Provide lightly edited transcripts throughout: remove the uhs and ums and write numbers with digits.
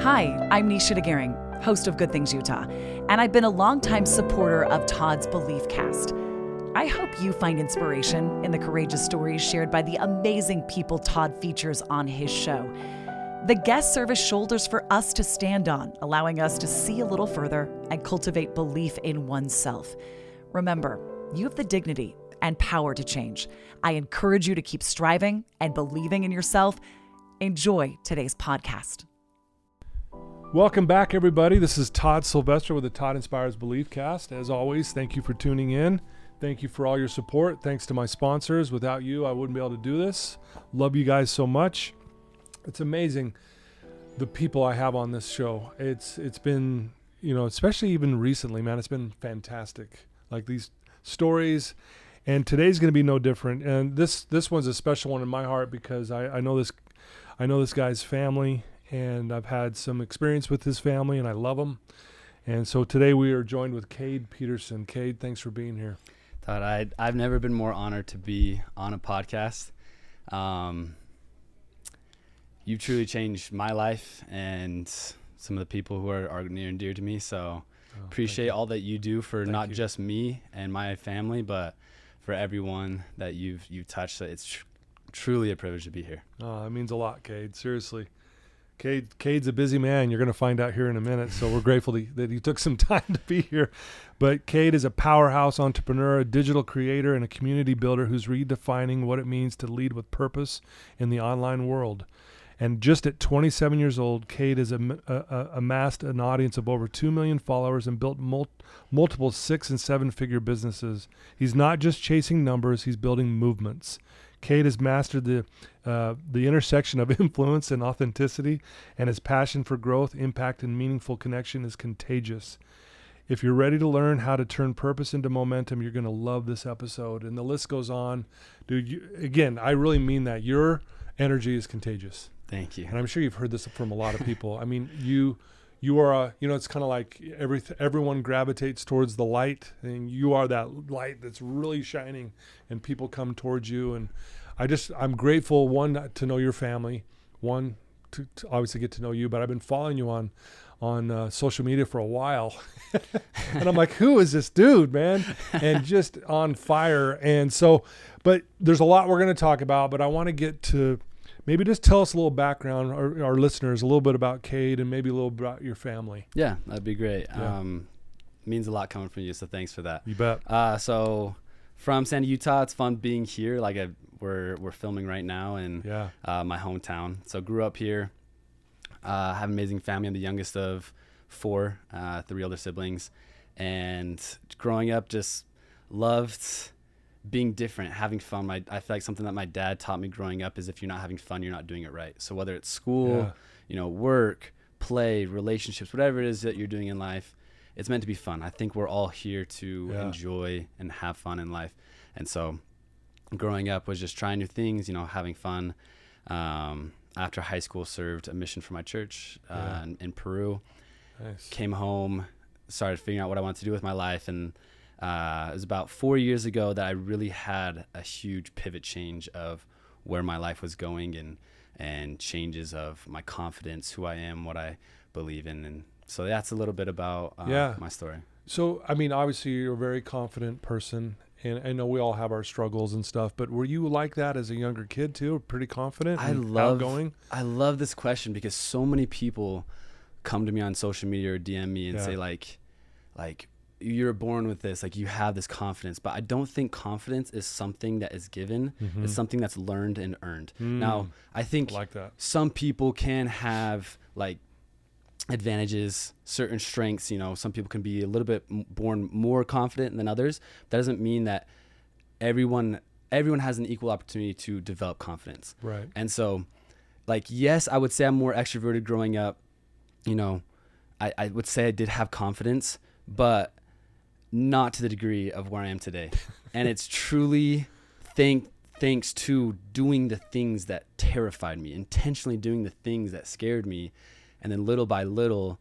Hi, I'm Nisha DeGaring, host of Good Things Utah, and I've been a longtime supporter of Todd's Beliefcast. I hope you find inspiration in the courageous stories shared by the amazing people Todd features on his show. The guests serve as shoulders for us to stand on, allowing us to see a little further and cultivate belief in oneself. Remember, you have the dignity and power to change. I encourage you to keep striving and believing in yourself. Enjoy today's podcast. Welcome back, everybody. This is Todd Sylvester with the Todd Inspires Beliefcast. As always, thank you for tuning in. Thank you for all your support. Thanks to my sponsors. Without you, I wouldn't be able to do this. Love you guys so much. It's amazing the people I have on this show. It's been, especially even recently, man, it's been fantastic. Like these stories, and today's going to be no different. And this one's a special one in my heart because I know this guy's family, and I've had some experience with his family, and I love him. And so today we are joined with Kade Peterson. Kade, thanks for being here. Todd, I've never been more honored to be on a podcast. You've truly changed my life and some of the people who are near and dear to me. So appreciate all that you do for not just me and my family, but for everyone that you've touched. It's truly a privilege to be here. Oh, that means a lot, Kade. Seriously. Kade's a busy man. You're going to find out here in a minute. So we're grateful that he took some time to be here. But Kade is a powerhouse entrepreneur, a digital creator, and a community builder who's redefining what it means to lead with purpose in the online world. And just at 27 years old, Kade has amassed an audience of over 2 million followers and built multiple 6- and 7-figure businesses. He's not just chasing numbers, he's building movements. Kade has mastered the intersection of influence and authenticity, and his passion for growth, impact, and meaningful connection is contagious. If you're ready to learn how to turn purpose into momentum, you're going to love this episode. And the list goes on. Dude, again, I really mean that. Your energy is contagious. Thank you. And I'm sure you've heard this from a lot of people. I mean, you are it's kind of like everyone gravitates towards the light, and you are that light that's really shining, and people come towards you. And I'm grateful, one, to know your family, one, to obviously get to know you, but I've been following you on social media for a while. And I'm like, who is this dude, man? And just on fire. And so, but there's a lot we're going to talk about, but I want to get to maybe just tell us a little background, our listeners, a little bit about Kade and maybe a little bit about your family. Yeah, that'd be great. Yeah. Means a lot coming from you, so thanks for that. You bet. So from Sandy, Utah, it's fun being here. Like we're filming right now in my hometown. So grew up here, have an amazing family. I'm the youngest of 4, 3 older siblings. And growing up, just loved being different, having fun. I feel like something that my dad taught me growing up is if you're not having fun, you're not doing it right. So whether it's school, work, play, relationships, whatever it is that you're doing in life, it's meant to be fun. I think we're all here to enjoy and have fun in life. And so growing up was just trying new things, having fun. After high school, served a mission for my church in Peru. Nice. Came Came home, started figuring out what I wanted to do with my life, and it was about 4 years ago that I really had a huge pivot change of where my life was going and changes of my confidence, who I am, what I believe in. And so that's a little bit about my story. So, I mean, obviously you're a very confident person, and I know we all have our struggles and stuff, but were you like that as a younger kid too? Pretty confident and outgoing? I love this question because so many people come to me on social media or DM me and say like, you're born with this, like you have this confidence, but I don't think confidence is something that is given. It's something that's learned and earned. Now, I think like that. Some people can have like advantages, certain strengths, some people can be a little bit born more confident than others. That doesn't mean that everyone has an equal opportunity to develop confidence. Right. And so like, yes, I would say I'm more extroverted growing up. I would say I did have confidence, but not to the degree of where I am today. And it's truly thanks to doing the things that terrified me, intentionally doing the things that scared me, and then little by little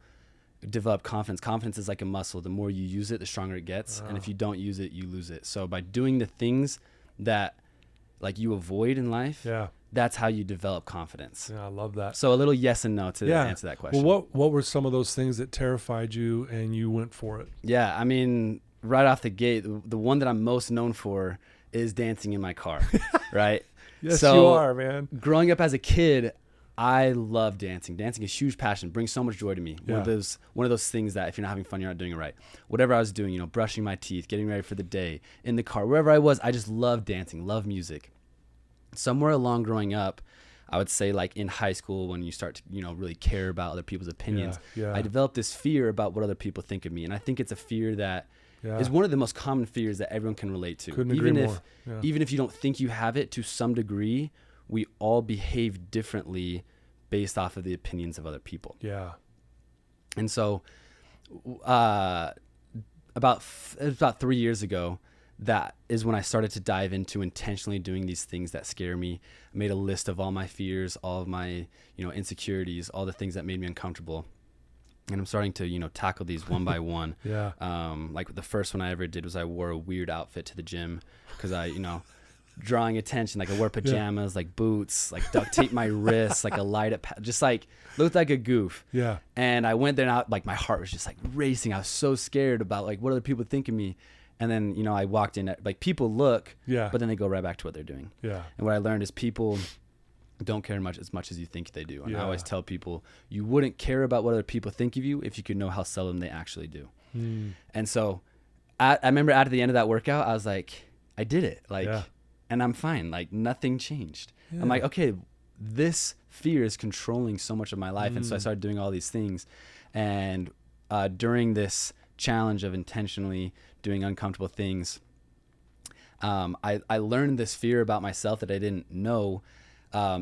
develop confidence. Confidence is like a muscle. The more you use it, the stronger it gets. And if you don't use it, you lose it. So by doing the things that like you avoid in life, that's how you develop confidence. Yeah, I love that. So a little yes and no to answer that question. Well, what were some of those things that terrified you and you went for it? Yeah, I mean, right off the gate, the one that I'm most known for is dancing in my car, right? Yes, so you are, man. Growing up as a kid, I love dancing. Dancing is a huge passion, brings so much joy to me. Yeah. One of those things that if you're not having fun, you're not doing it right. Whatever I was doing, brushing my teeth, getting ready for the day, in the car, wherever I was, I just love dancing, love music. Somewhere along growing up, I would say like in high school when you start to, really care about other people's opinions, I developed this fear about what other people think of me. And I think it's a fear that is one of the most common fears that everyone can relate to. Couldn't agree more. Even if you don't think you have it, to some degree, we all behave differently based off of the opinions of other people. Yeah. And so about 3 years ago, that is when I started to dive into intentionally doing these things that scare me. I made a list of all my fears, all of my, insecurities, all the things that made me uncomfortable. And I'm starting to, tackle these one by one. Yeah. Like the first one I ever did was I wore a weird outfit to the gym because I, drawing attention. Like I wore pajamas, like boots, like duct tape my wrists, like a light up, just like looked like a goof. Yeah. And I went there and like my heart was just like racing. I was so scared about like what other people think of me. And then, I walked in like people look, but then they go right back to what they're doing. Yeah. And what I learned is people don't care as much as you think they do. And I always tell people you wouldn't care about what other people think of you if you could know how seldom they actually do. And so I remember at the end of that workout, I was like, I did it. Like, and I'm fine. Like nothing changed. I'm like, okay, this fear is controlling so much of my life. And so I started doing all these things. And during this challenge of intentionally doing uncomfortable things, I learned this fear about myself that I didn't know.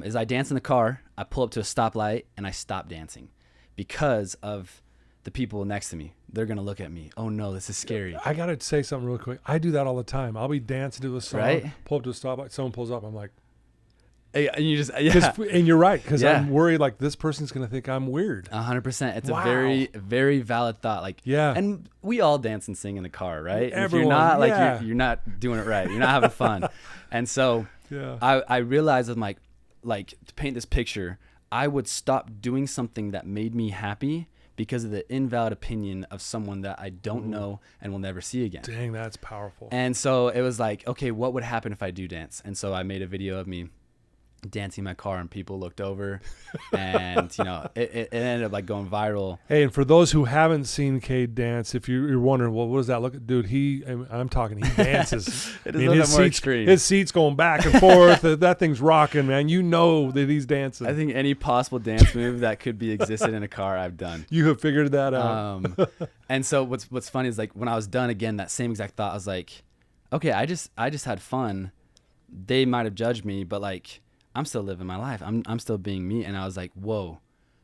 Is I dance in the car, I pull up to a stoplight, and I stop dancing because of the people next to me. They're going to look at me. Oh, no, this is scary. I got to say something real quick. I do that all the time. I'll be dancing to a song, pull up to a stoplight, someone pulls up, I'm like... Hey, and you just... And you're right, because I'm worried, like, this person's going to think I'm weird. 100%. It's a very, very valid thought. Like, and we all dance and sing in the car, right? Everyone, if you're not, you're not doing it right. You're not having fun. And so I realized I'm like to paint this picture, I would stop doing something that made me happy because of the invalid opinion of someone that I don't know and will never see again. Dang, that's powerful. And so it was like, okay, what would happen if I do dance? And so I made a video of me dancing in my car and people looked over and it ended up like going viral. Hey, and for those who haven't seen Kade dance, if you're wondering, well, what does that look like? Dude, he dances. It is a little bit more extreme. His seat's going back and forth. That thing's rocking, man. You know that he's dancing. I think any possible dance move that could be existed in a car, I've done. You have figured that out. And so what's funny is like when I was done again, that same exact thought, I was like, okay, I just had fun. They might have judged me, but like, I'm still living my life. I'm still being me. And I was like, whoa,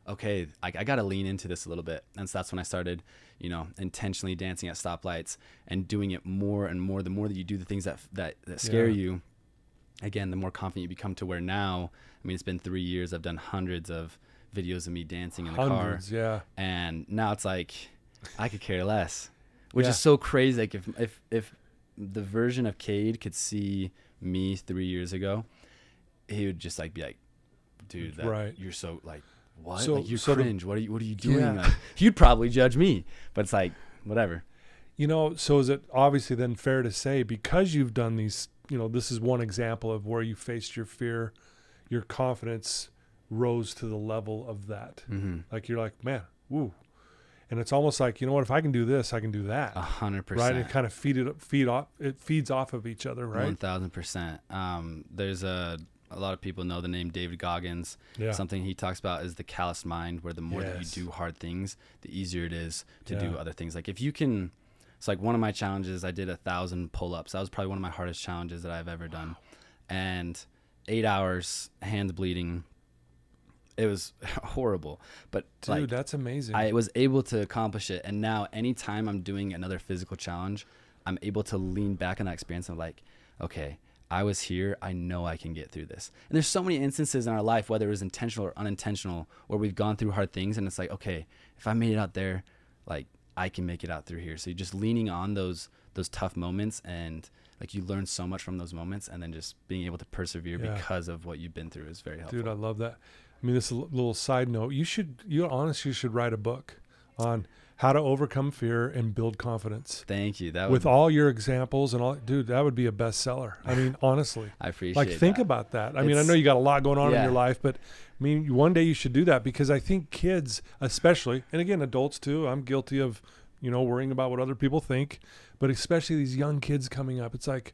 okay, I got to lean into this a little bit. And so that's when I started, intentionally dancing at stoplights and doing it more and more. The more that you do the things that scare you, again, the more confident you become to where now, I mean, it's been 3 years. I've done hundreds of videos of me dancing in the car. Yeah. And now it's like, I could care less, which is so crazy. Like if the version of Kade could see me 3 years ago, he would just like be like, dude, you're so like, what? Like you're cringe. What are you doing? Yeah. Like, he'd probably judge me, but it's like, whatever. So is it obviously then fair to say, because you've done these, this is one example of where you faced your fear, your confidence rose to the level of that. Mm-hmm. Like you're like, man, woo. And it's almost like, what, if I can do this, I can do that. 100%. Right? It kind of feeds off of each other, right? 1000%. There's a lot of people know the name David Goggins. Yeah. Something he talks about is the callous mind, where the more that you do hard things, the easier it is to do other things. Like if you can, it's like one of my challenges, I did 1,000 pull-ups. That was probably one of my hardest challenges that I've ever done. And 8 hours, hands bleeding. It was horrible, but dude, that's amazing. I was able to accomplish it. And now anytime I'm doing another physical challenge, I'm able to lean back on that experience of like, okay, I was here. I know I can get through this. And there's so many instances in our life, whether it was intentional or unintentional, where we've gone through hard things. And it's like, okay, if I made it out there, like I can make it out through here. So you're just leaning on those tough moments and like you learn so much from those moments, and then just being able to persevere because of what you've been through is very helpful. Dude, I love that. I mean, this is a little side note. You honestly should write a book on how to overcome fear and build confidence. Thank you. With all your examples and all, dude, that would be a bestseller. I mean, honestly, I appreciate like, think that. about that. I mean, I know you got a lot going on in your life, but I mean, one day you should do that, because I think kids, especially, and again, adults too, I'm guilty of, worrying about what other people think, but especially these young kids coming up. It's like,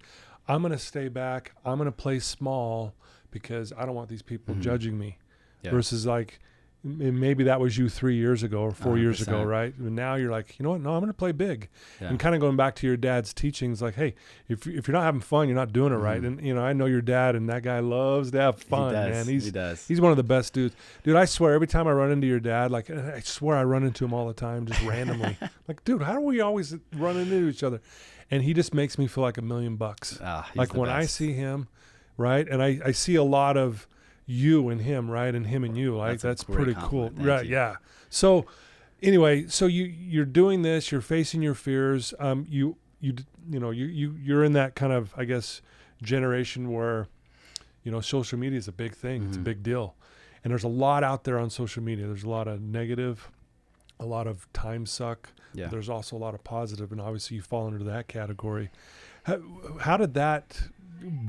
I'm going to stay back. I'm going to play small because I don't want these people judging me. Versus like, maybe that was you 3 years ago or 4 years ago, right? And now you're like, you know what? No, I'm going to play big. And kind of going back to your dad's teachings, like, hey, if you're not having fun, you're not doing it right. And I know your dad, and that guy loves to have fun, man. He does. He's one of the best dudes. Dude, I swear, every time I run into your dad, like, I swear I run into him all the time, just randomly. Like, dude, how do we always run into each other? And he just makes me feel like $1 million. Like when I see him, right? And I see a lot of you and him, right? And him and you, like, that's pretty cool. Right. Yeah. So anyway, so you're doing this, you're facing your fears. You're in that kind of, I guess, generation where, social media is a big thing. It's a big deal. And there's a lot out there on social media. There's a lot of negative, a lot of time suck. Yeah. There's also a lot of positive, and obviously you fall into that category. How did that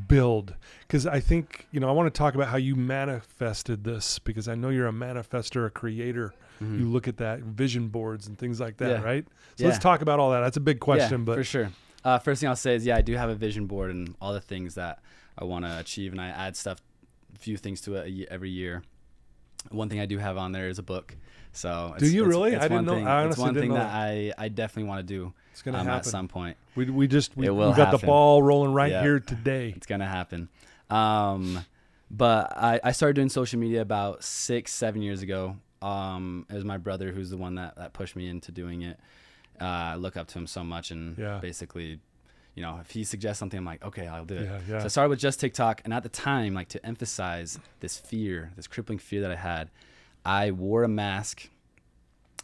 build? Because I think, I want to talk about how you manifested this, because I know you're a manifester, a creator. You look at that, vision boards and things like that, right? So let's talk about all that. That's a big question. But for sure. First thing I'll say is, I do have a vision board and all the things that I want to achieve, and I add a few things to it every year. One thing I do have on there is a book. So do you really? I didn't know. I honestly didn't know. It's one thing that I definitely want to do. It's going to happen at some point. We got the ball rolling here today. It's going to happen. But I started doing social media about 6-7 years ago. It was my brother who's the one that pushed me into doing it. I look up to him so much, and basically, if he suggests something, I'm like, okay, I'll do it. So I started with just TikTok, and at the time, like, to emphasize this fear, this crippling fear that I had, I wore a mask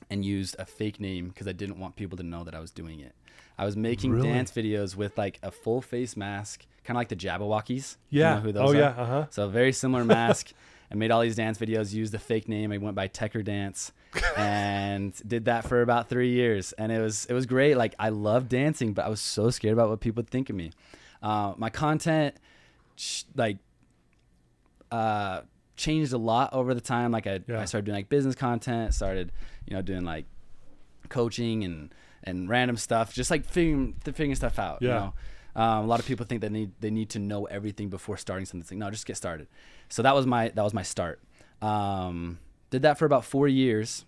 and used a fake name because I didn't want people to know that I was doing it. I was making dance videos with like a full face mask, kind of like the Jabberwockies. Yeah. You know who those are? So very similar mask. I made all these dance videos, used a fake name. I went by Tecker Dance and did that for about 3 years. And it was great. Like, I love dancing, but I was so scared about what people would think of me. My content, changed a lot over the time. Like I started doing like business content, started, doing like coaching and random stuff, just like figuring stuff out. A lot of people think that they need to know everything before starting something. It's like, no, just get started. So that was my start. Did that for about 4 years.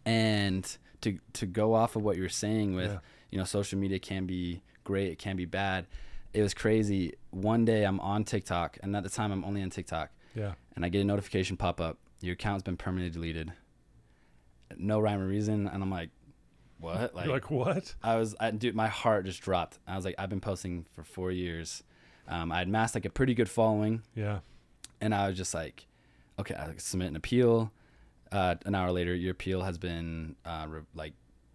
And to go off of what you're saying with, social media can be great, it can be bad. It was crazy. One day I'm on TikTok, and at the time I'm only on TikTok. Yeah. And I get a notification pop up. Your account's been permanently deleted. No rhyme or reason. And I'm like, what? You're like, what? Dude, my heart just dropped. I was like, I've been posting for 4 years. I had amassed like a pretty good following. Yeah. And I was just like, okay, I submit an appeal. An hour later, your appeal has been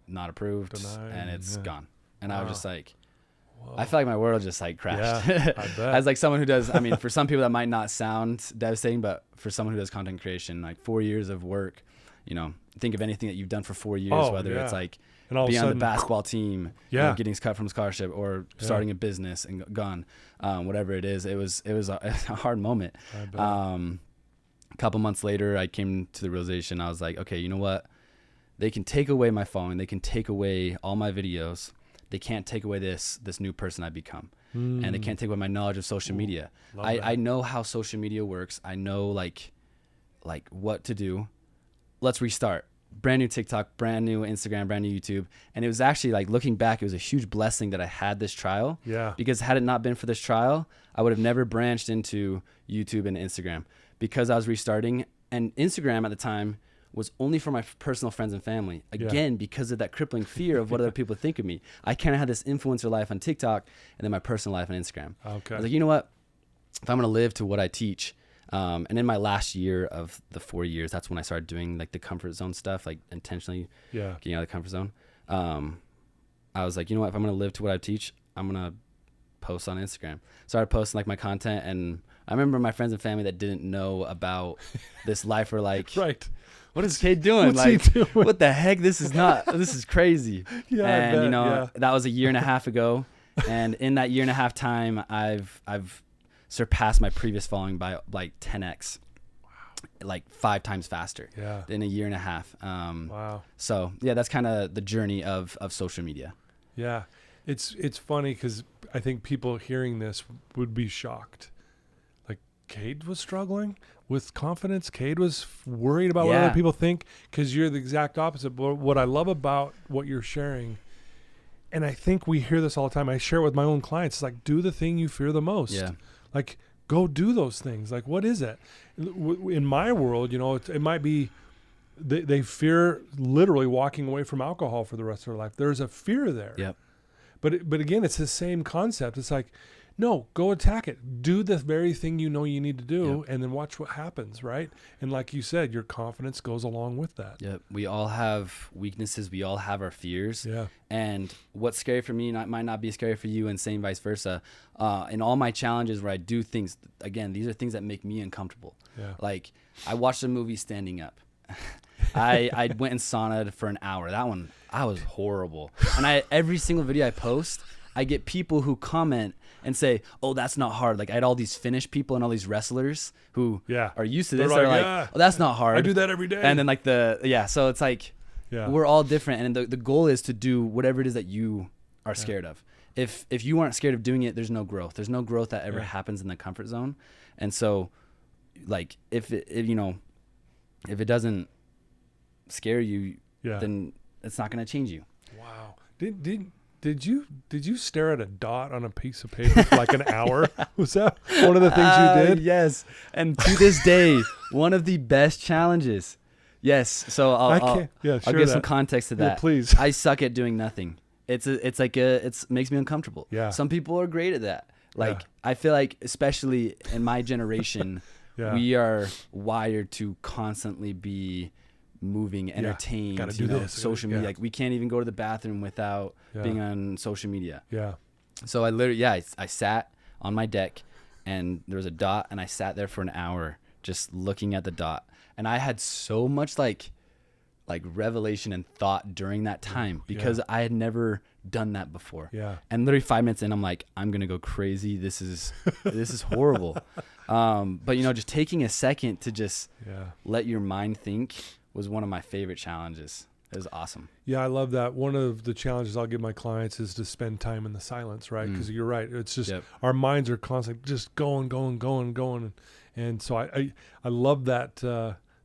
not approved. Denied, and it's gone. And I was just like, whoa. I felt like my world just like crashed. Yeah, I bet. As like someone who does, I mean, for some people that might not sound devastating, but for someone who does content creation, like 4 years of work, think of anything that you've done for 4 years, whether it's like being on the basketball team, getting cut from a scholarship, or starting a business and gone, whatever it is. It was a hard moment. A couple months later, I came to the realization, I was like, okay, you know what? They can take away my following. They can take away all my videos. They can't take away this new person I become. And they can't take away my knowledge of social media. I know how social media works. I know like what to do. Let's restart. Brand new TikTok, brand new Instagram, brand new YouTube. And it was actually, like, looking back, it was a huge blessing that I had this trial. Yeah. Because had it not been for this trial, I would have never branched into YouTube and Instagram, because I was restarting. And Instagram at the time was only for my personal friends and family. Again, because of that crippling fear of what other people think of me. I kind of had this influencer life on TikTok and then my personal life on Instagram. Okay. I was like, you know what? If I'm going to live to what I teach. And in my last year of the 4 years, that's when I started doing like the comfort zone stuff, like intentionally getting out of the comfort zone. I was like, you know what? If I'm going to live to what I teach, I'm going to post on Instagram. Started posting like my content, and I remember my friends and family that didn't know about this life were like, right. What is Kade doing? What's like, he doing? What the heck? This is crazy. Yeah, and I bet, that was a year and a half ago. And in that year and a half time, I've surpassed my previous following by like 10x, like 5 times faster in a year and a half. Wow. So yeah, that's kind of the journey of social media. Yeah. It's funny because I think people hearing this would be shocked. Like, Kade was struggling with confidence. Kade was worried about what other people think, because you're the exact opposite. But what I love about what you're sharing, and I think we hear this all the time, I share it with my own clients, it's like, do the thing you fear the most. Yeah. Like, go do those things. Like, what is it? In my world, it might be they fear literally walking away from alcohol for the rest of their life. There's a fear there. Yep. But again, it's the same concept. It's like, no, go attack it. Do the very thing you know you need to do, and then watch what happens, right? And like you said, your confidence goes along with that. Yep. We all have weaknesses. We all have our fears. Yeah. And what's scary for me might not be scary for you, and same vice versa. In all my challenges where I do things, again, these are things that make me uncomfortable. Yeah. Like, I watched a movie standing up. I went and saunaed for an hour. That one, I was horrible. And every single video I post, I get people who comment and say, "Oh, that's not hard." Like, I had all these Finnish people and all these wrestlers who are used to this. They're like, "Oh, that's not hard." I do that every day. And then so it's like, we're all different. And the goal is to do whatever it is that you are scared of. If you aren't scared of doing it, there's no growth. There's no growth that ever happens in the comfort zone. And so, like, if it doesn't scare you, then it's not going to change you. Wow. Did you stare at a dot on a piece of paper for like an hour? Was that one of the things you did? Yes. And to this day, one of the best challenges. Yes. So I'll give some context to that. Yeah, please. I suck at doing nothing. It makes me uncomfortable. Yeah. Some people are great at that. Like, I feel like, especially in my generation, we are wired to constantly be moving, entertained, gotta do this. social media. Like, we can't even go to the bathroom without being on social media. Yeah. So I literally, I sat on my deck, and there was a dot, and I sat there for an hour just looking at the dot. And I had so much like revelation and thought during that time, because I had never done that before. Yeah. And literally 5 minutes in, I'm like, I'm going to go crazy. This is horrible. But just taking a second to just let your mind think was one of my favorite challenges. It was awesome. Yeah, I love that. One of the challenges I'll give my clients is to spend time in the silence, right? Because you're right. It's just our minds are constantly just going. And so I love that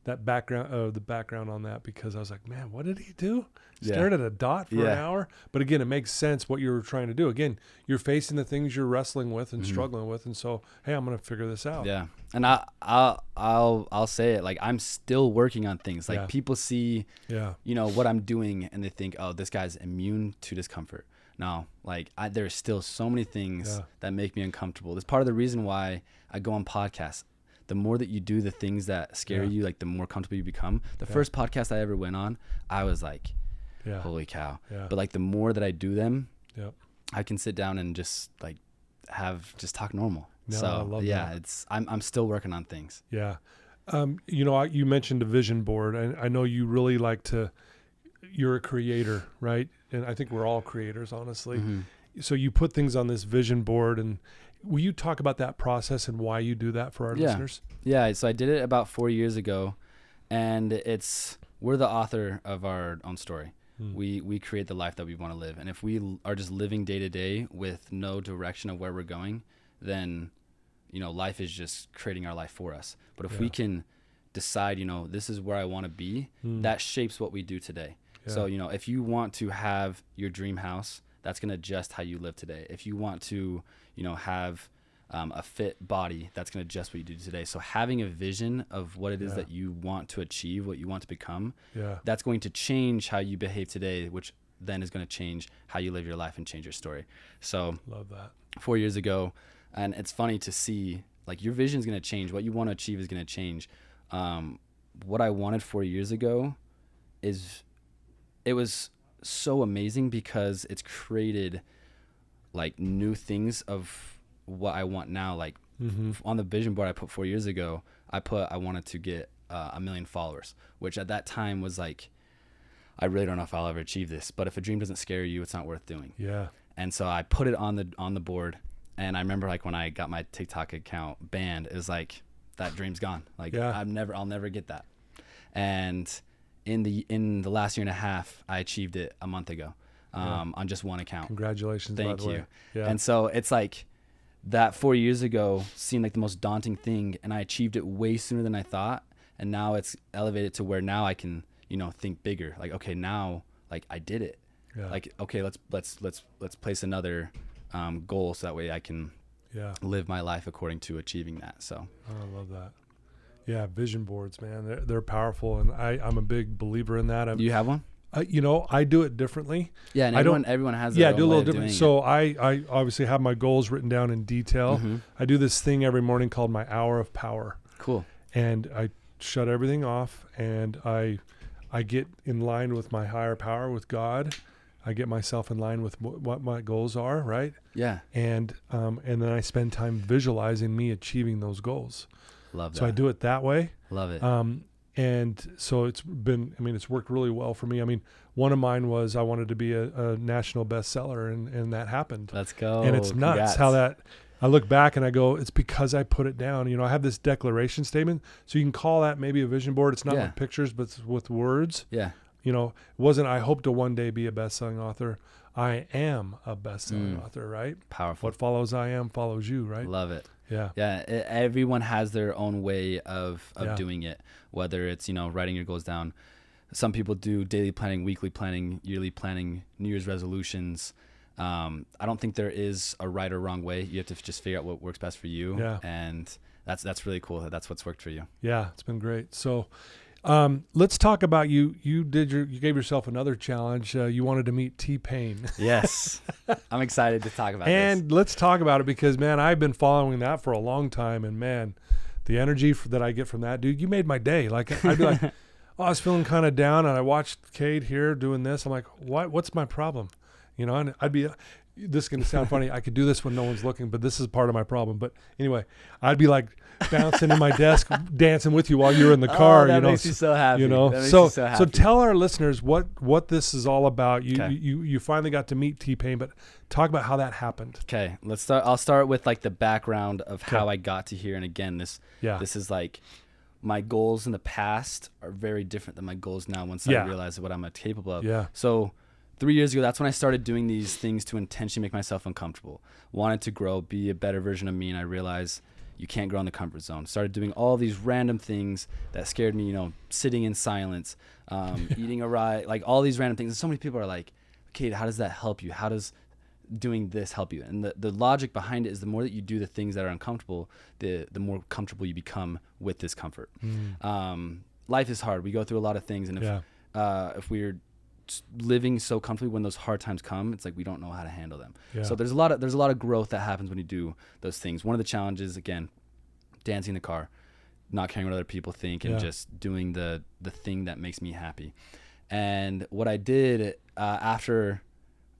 the background on that, because I was like, man, what did he do? Stared at a dot for an hour. But again, it makes sense what you're trying to do. Again, you're facing the things you're wrestling with and struggling with, and so, hey, I'm going to figure this out. Yeah, and I'll say it, like, I'm still working on things. Like, people see, what I'm doing, and they think, oh, this guy's immune to discomfort. No, like, there's still so many things that make me uncomfortable. That's part of the reason why I go on podcasts. The more that you do the things that scare you, like, the more comfortable you become. The first podcast I ever went on, I was like, holy cow. Yeah. But like, the more that I do them, I can sit down and just like just talk normal. No, so I love that. I'm still working on things. Yeah. You mentioned a vision board, and I know you really like you're a creator, right? And I think we're all creators, honestly. Mm-hmm. So you put things on this vision board, and will you talk about that process and why you do that for our listeners? Yeah. So I did it about 4 years ago, and we're the author of our own story. We create the life that we want to live. And if we are just living day to day with no direction of where we're going, then, life is just creating our life for us. But if we can decide, this is where I want to be, that shapes what we do today. Yeah. So, if you want to have your dream house, that's going to adjust how you live today. If you want to, have a fit body, that's going to adjust what you do today. So having a vision of what it is that you want to achieve, what you want to become, that's going to change how you behave today, which then is going to change how you live your life and change your story. So love that. 4 years ago, and it's funny to see, like, your vision is going to change. What you want to achieve is going to change. What I wanted 4 years ago it was so amazing, because it's created like new things of what I want now. Like on the vision board I put 4 years ago, I wanted to get 1 million followers, which at that time was like, I really don't know if I'll ever achieve this, but if a dream doesn't scare you, it's not worth doing. Yeah. And so I put it on the board, and I remember like when I got my TikTok account banned, it was like, that dream's gone. Like I'll never get that. And in the last year and a half, I achieved it a month ago, on just one account. Congratulations. Thank by the you. Way. Yeah. And so it's like that 4 years ago seemed like the most daunting thing, and I achieved it way sooner than I thought. And now it's elevated to where now I can, think bigger. Like, okay, now like I did it. Yeah. Like, okay, let's place another goal so that way I can live my life according to achieving that. So I love that. Yeah, vision boards, man, they're powerful, and I'm a big believer in that. Do you have one? I do it differently. Yeah, and everyone has their own do a way little of different. doing So I obviously have my goals written down in detail. I do this thing every morning called my hour of power. Cool. And I shut everything off, and I get in line with my higher power, with God. I get myself in line with what my goals are, right? Yeah. And then I spend time visualizing me achieving those goals. Love that. So I do it that way. Love it. And so it's worked really well for me. I mean, one of mine was I wanted to be a national bestseller, and that happened. Let's go. And it's nuts how that, I look back and I go, it's because I put it down. I have this declaration statement. So you can call that maybe a vision board. It's not with pictures, but it's with words. Yeah. It wasn't, I hope to one day be a best-selling author. I am a best-selling author, right? Powerful. What follows I am follows you, right? Love it. Yeah. Yeah. Everyone has their own way of doing it, whether it's, writing your goals down. Some people do daily planning, weekly planning, yearly planning, New Year's resolutions. I don't think there is a right or wrong way. You have to just figure out what works best for you. Yeah. And that's really cool. That's what's worked for you. Yeah. It's been great. So, let's talk about you. You gave yourself another challenge. You wanted to meet T-Pain. Yes. I'm excited to talk about this. And let's talk about it because, man, I've been following that for a long time. And, man, the energy that I get from that, dude, you made my day. Like, I'd be like, I was feeling kind of down, and I watched Kade here doing this. I'm like, what's my problem? And I'd be, this is going to sound funny. I could do this when no one's looking, but this is part of my problem. But anyway, I'd be like bouncing in my desk, dancing with you while you're in the car. That makes you so happy. So tell our listeners what this is all about. You finally got to meet T-Pain, but talk about how that happened. Okay, let's start. I'll start with like the background of how I got to here. And again, this is like, my goals in the past are very different than my goals now once I realize what I'm capable of. Yeah. So 3 years ago, that's when I started doing these things to intentionally make myself uncomfortable. Wanted to grow, be a better version of me, and I realized you can't grow in the comfort zone. Started doing all these random things that scared me, sitting in silence, eating a rye, like all these random things. And so many people are like, Kade, how does that help you? How does doing this help you? And the logic behind it is the more that you do the things that are uncomfortable, the more comfortable you become with discomfort. Life is hard. We go through a lot of things, and if we're living so comfortably, when those hard times come, it's like we don't know how to handle them. So there's a lot of growth that happens when you do those things. One of the challenges, again, dancing in the car, not caring what other people think, and just doing the thing that makes me happy. And what I did after,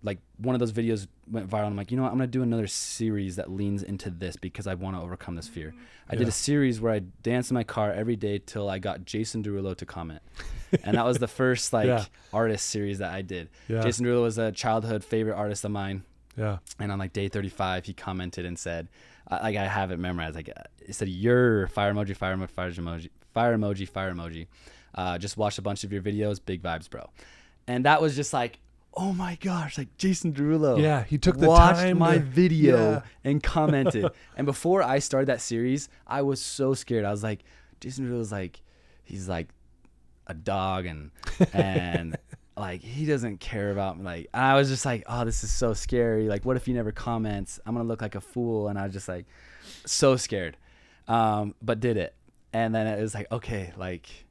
like, one of those videos went viral, I'm like, I'm going to do another series that leans into this because I want to overcome this fear. I did a series where I danced in my car every day till I got Jason Derulo to comment. And that was the first artist series that I did. Jason Derulo was a childhood favorite artist of mine. And on like day 35, he commented and said, I have it memorized. Like, it said, "You're fire emoji, fire emoji, fire emoji, fire emoji, fire emoji. Just watched a bunch of your videos. Big vibes, bro." And that was just like, oh my gosh, like Jason Derulo. Yeah, he took the watched time my video and commented. And before I started that series, I was so scared. I was like, Jason Derulo's like, he's like a dog, and like he doesn't care about me. Like, I was just like, oh, this is so scary. Like, what if he never comments? I'm gonna look like a fool. And I was just like, so scared. But did it. And then it was like, okay, like,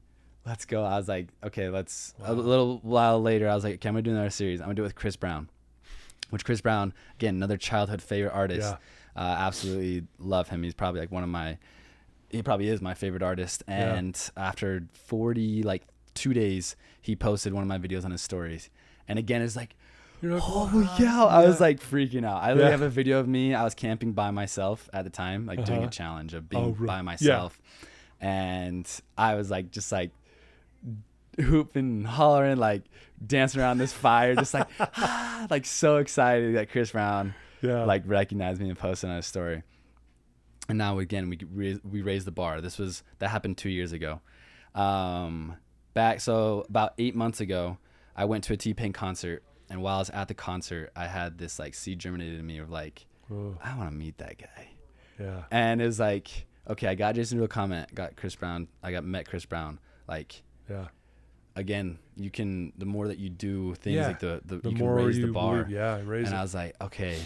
let's go. I was like, okay, let's. A little while later, I was like, okay, I'm gonna do another series. I'm gonna do it with Chris Brown. Which Chris Brown, again, another childhood favorite artist. Absolutely love him. He's probably like he probably is my favorite artist. And after 42 days, he posted one of my videos on his stories. And again, it's like, You're like, oh yeah. I was like freaking out. I literally have a video of me. I was camping by myself at the time, like doing a challenge of being by myself. And I was like, just like hooping, hollering, like dancing around this fire, just like, like so excited that Chris Brown like recognized me and posted on his story. And now again, we raised the bar. That happened 2 years ago. So about 8 months ago, I went to a T-Pain concert. And while I was at the concert, I had this like seed germinated in me of like, I want to meet that guy. Yeah. And it was like, okay, I got Jason to a comment, got Chris Brown. Met Chris Brown. Like, again, the more that you do things, like the you can raise the bar. And I was like, okay,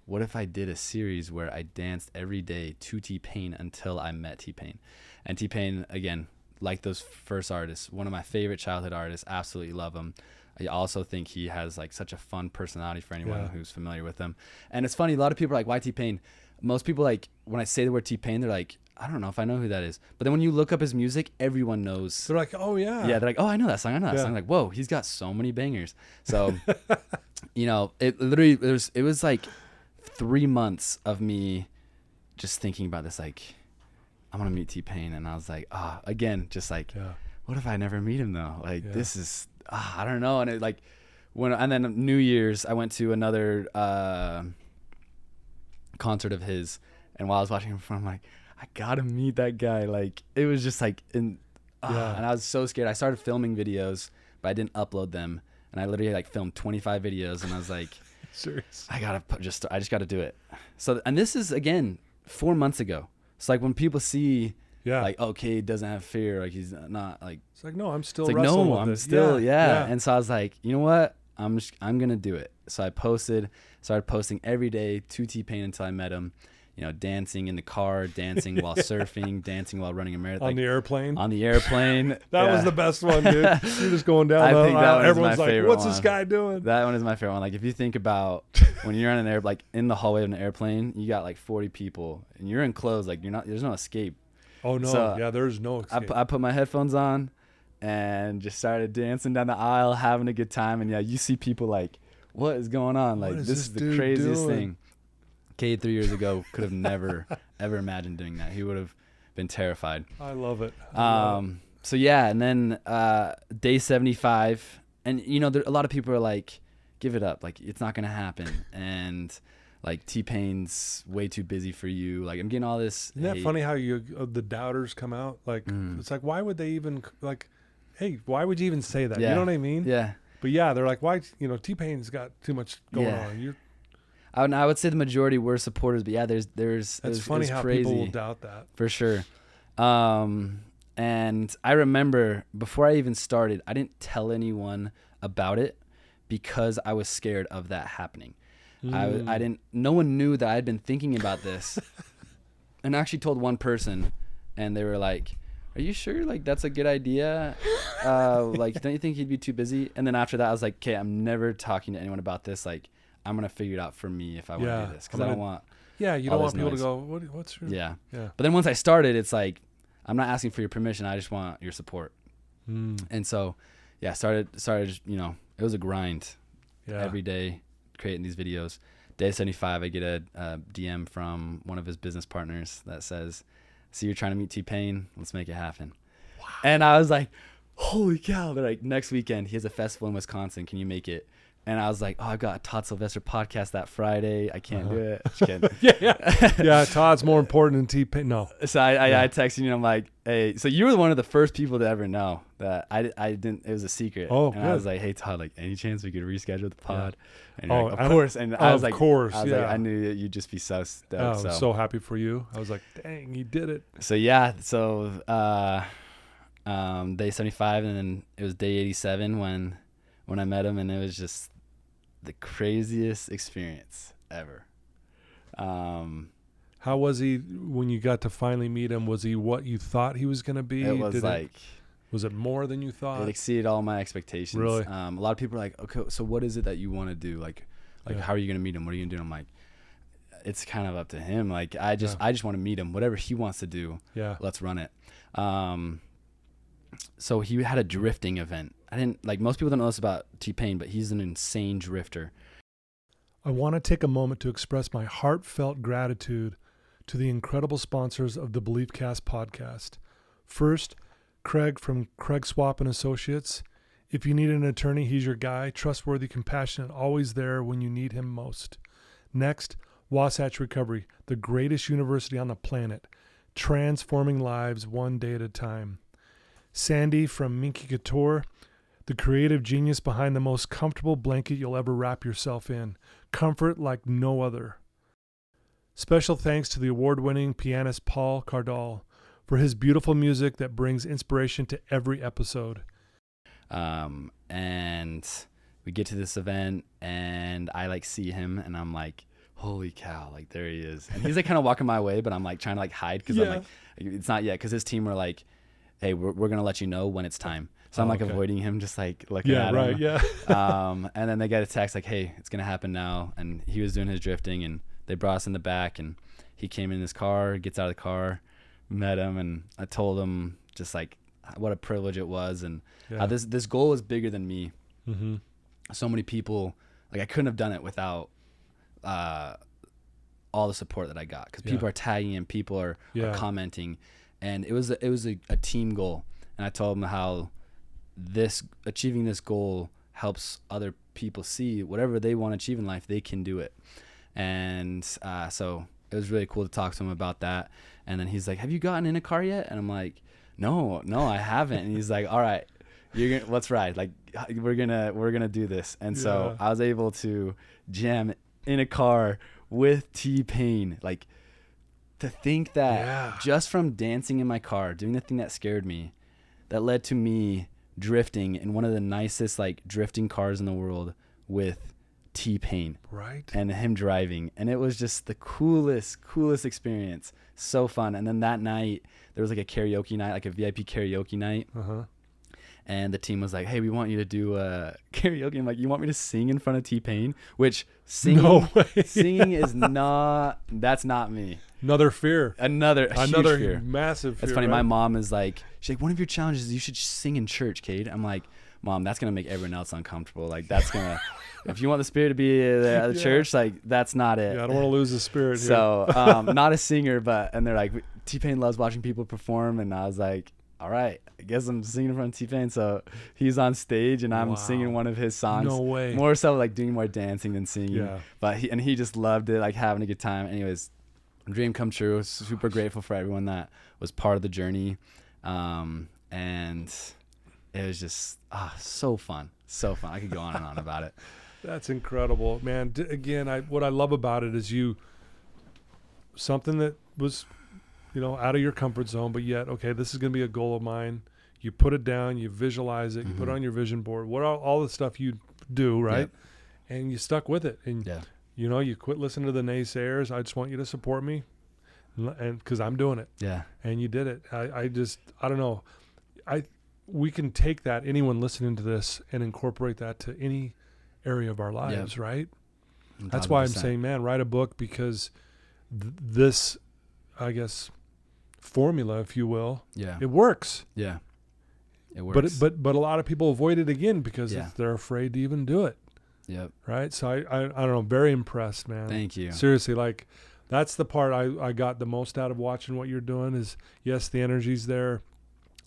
what if I did a series where I danced every day to T-Pain until I met T-Pain? And T-Pain, again, like those first artists, one of my favorite childhood artists, absolutely love him. I also think he has like such a fun personality for anyone who's familiar with him. And it's funny, a lot of people are like, why T-Pain? Most people, like, when I say the word T-Pain, they're like, I don't know if I know who that is. But then when you look up his music, everyone knows. They're like, oh yeah. Yeah, they're like, oh, I know that song. I'm like, whoa, he's got so many bangers. So, you know, it literally, it was like 3 months of me just thinking about this, like, I want to meet T-Pain. And I was like, again, just like, what if I never meet him though? Like, this is, I don't know. And it like, and then New Year's, I went to another concert of his. And while I was watching him perform, I'm like, I gotta meet that guy. Like, it was just like, and I was so scared. I started filming videos, but I didn't upload them. And I literally like filmed 25 videos, and I was like, serious. I just gotta do it. So, and this is again 4 months ago. It's like when people see, like, okay, doesn't have fear, like he's not like. It's like, no, I'm still. It's like, no, I'm still, And so I was like, you know what? I'm gonna do it. So I started posting every day to T-Pain until I met him. You know, dancing in the car, dancing while surfing, dancing while running a marathon. On the airplane? On the airplane. That was the best one, dude. You're just going down I think that one everyone's is my like, favorite what's one. this guy doing? That one is my favorite one. Like, if you think about when you're on an like in the hallway of an airplane, you got like 40 people and you're enclosed, like there's no escape. Oh, no. So there's no escape. I put my headphones on and just started dancing down the aisle, having a good time. And you see people like, what is going on? Like, this is the craziest thing. Kade 3 years ago could have never ever imagined doing that. He would have been terrified. I love it. So yeah, and then day 75, and you know, a lot of people are like, give it up, like it's not gonna happen, and like T-Pain's way too busy for you. Like, I'm getting all this. Isn't that funny how the doubters come out? Like, it's like, why would they even like, hey, why would you even say that? You know what I mean? Yeah. But yeah, they're like, why? You know, T-Pain's got too much going on. I would say the majority were supporters, but yeah, there's. That's funny how crazy. People will doubt that. For sure. And I remember before I even started, I didn't tell anyone about it because I was scared of that happening. I didn't. No one knew that I had been thinking about this, and I actually told one person, and they were like, "Are you sure? Like, that's a good idea? Like, don't you think he'd be too busy?" And then after that, I was like, "Okay, I'm never talking to anyone about this. Like, I'm gonna figure it out for me if I want to do this, because I don't want." Yeah, you don't want people to go, what's your... Yeah. But then once I started, it's like, I'm not asking for your permission. I just want your support. And so, yeah, started, you know, it was a grind every day creating these videos. Day 75, I get a DM from one of his business partners that says, "See, you're trying to meet T-Pain. Let's make it happen." Wow. And I was like, holy cow. They're like, next weekend, he has a festival in Wisconsin. Can you make it? And I was like, oh, I've got a Todd Sylvester podcast that Friday. I can't do it. Just kidding. Yeah, Todd's more important than T-Pain. No. So I texted you and I'm like, hey, so you were one of the first people to ever know that I didn't, it was a secret. Oh, and good. I was like, hey, Todd, like, any chance we could reschedule the pod? Yeah. And you're like, of course. And I was like, I knew that you'd just be so stoked. I was so happy for you. I was like, dang, he did it. So yeah, so day 75, and then it was day 87 when I met him, and it was just the craziest experience ever. How was he when you got to finally meet him? Was he what you thought he was going to be? It was was it more than you thought? It exceeded all my expectations. Really? A lot of people are like, okay, so what is it that you want to do? Like how are you going to meet him? What are you going to do? I'm like, it's kind of up to him. Like, I just want to meet him. Whatever he wants to do, let's run it. So he had a drifting event I didn't like, most people don't know this about T-Pain, but he's an insane drifter. I want to take a moment to express my heartfelt gratitude to the incredible sponsors of the Beliefcast podcast. First, Craig from Craig Swap and Associates. If you need an attorney, he's your guy. Trustworthy, compassionate, always there when you need him most. Next, Wasatch Recovery, the greatest university on the planet, transforming lives one day at a time. Sandy from Minky Couture, the creative genius behind the most comfortable blanket you'll ever wrap yourself in. Comfort like no other. Special thanks to the award-winning pianist Paul Cardall for his beautiful music that brings inspiration to every episode. And we get to this event, and I like see him, and I'm like, holy cow, like there he is. And he's like kind of walking my way, but I'm like trying to like hide because I'm like, it's not yet, because his team were like, hey, we're gonna let you know when it's time. So I'm like avoiding him, just like looking at him. And then they get a text like, hey, it's gonna happen now. And he was doing his drifting, and they brought us in the back, and he came in his car, gets out of the car, met him, and I told him just like what a privilege it was, and how this goal was bigger than me. Mm-hmm. So many people, like I couldn't have done it without all the support that I got, because people are tagging and people are commenting, and it was a team goal. And I told them how achieving this goal helps other people see whatever they want to achieve in life, they can do it. And so it was really cool to talk to him about that. And then he's like, have you gotten in a car yet? And I'm like, no, I haven't. And he's like, all right, let's ride. Like we're gonna do this. And so I was able to jam in a car with T-Pain. Like, to think that just from dancing in my car, doing the thing that scared me, that led to me drifting in one of the nicest like drifting cars in the world with T-Pain, right? And him driving, and it was just the coolest experience. So fun. And then that night there was like a karaoke night, like a VIP karaoke night. And the team was like, hey, we want you to do karaoke. I'm like, you want me to sing in front of T-Pain? Which singing, no way. Singing is that's not me. Another fear. Another huge fear. Massive fear. It's funny. Right? My mom is like, she's like, one of your challenges is you should sing in church, Kade. I'm like, Mom, that's going to make everyone else uncomfortable. Like, that's going to, if you want the spirit to be at the church, like, that's not it. Yeah, I don't want to lose the spirit here. So, not a singer, and they're like, T-Pain loves watching people perform. And I was like, all right, I guess I'm singing in front of T-Pain. So he's on stage and I'm singing one of his songs. No way. More so like doing more dancing than singing. Yeah. But he just loved it, like having a good time. Anyways, dream come true. Super grateful for everyone that was part of the journey. And it was just so fun. So fun. I could go on and on about it. That's incredible, man. Again, what I love about it is something that was, out of your comfort zone, but yet, okay, this is going to be a goal of mine. You put it down, you visualize it, you put it on your vision board, all the stuff you do, right? Yep. And you stuck with it. And, you quit listening to the naysayers. I just want you to support me, and because I'm doing it. Yeah. And you did it. I don't know. We can take that, anyone listening to this, and incorporate that to any area of our lives, right? 100%. That's why I'm saying, man, write a book, because this, I guess, formula, if you will, it works. Yeah, it works. But a lot of people avoid it again because they're afraid to even do it. Yep. Right. So I don't know. Very impressed, man. Thank you. Seriously, like that's the part I got the most out of watching what you're doing. Is yes, the energy's there,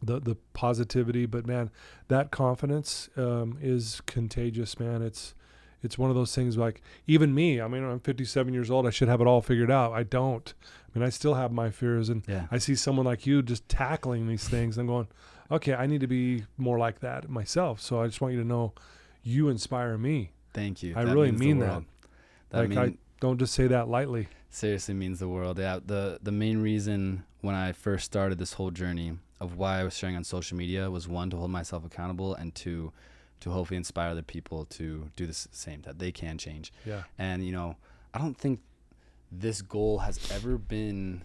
the positivity, but man, that confidence is contagious, man. It's one of those things, like even me, I mean, I'm 57 years old. I should have it all figured out. I don't. I mean, I still have my fears, and I see someone like you just tackling these things. I'm going, okay, I need to be more like that myself. So I just want you to know you inspire me. Thank you. I really mean that. I don't just say that lightly. Seriously means the world. Yeah. The main reason when I first started this whole journey of why I was sharing on social media was, one, to hold myself accountable, and two, to hopefully inspire other people to do the same, that they can change. Yeah. And, I don't think this goal has ever been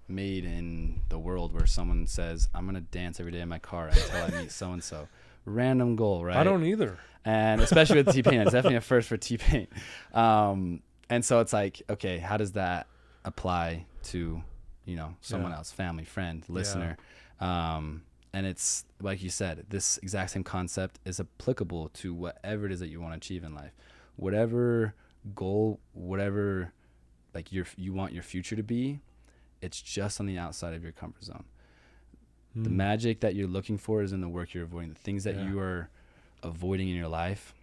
made in the world where someone says, I'm going to dance every day in my car until I meet so-and-so. Random goal, right? I don't either. And especially with T-Pain, it's definitely a first for T-Pain. And so it's like, okay, how does that apply to, someone else, family, friend, listener? And And it's like you said, this exact same concept is applicable to whatever it is that you want to achieve in life. Whatever goal, whatever like you want your future to be, it's just on the outside of your comfort zone. The magic that you're looking for is in the work you're avoiding. The things that you are avoiding in your life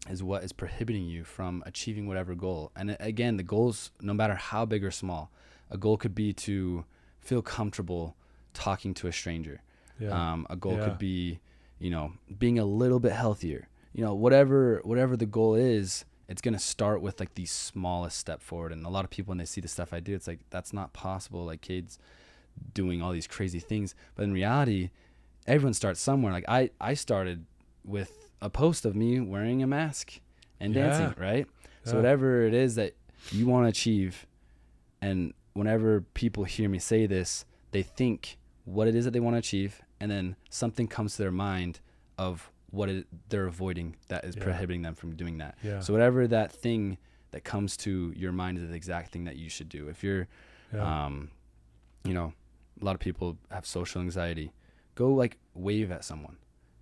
is what is prohibiting you from achieving whatever goal. And again, the goals, no matter how big or small, a goal could be to feel comfortable talking to a stranger. A goal could be, being a little bit healthier. Whatever the goal is, it's going to start with like the smallest step forward. And a lot of people, when they see the stuff I do, it's like, that's not possible. Like Kade's doing all these crazy things. But in reality, everyone starts somewhere. Like I started with a post of me wearing a mask and dancing, right? So whatever it is that you want to achieve, and whenever people hear me say this, they think what it is that they want to achieve, and then something comes to their mind of what they're avoiding that is prohibiting them from doing that. So whatever that thing that comes to your mind is the exact thing that you should do. If you're, a lot of people have social anxiety. Go like wave at someone.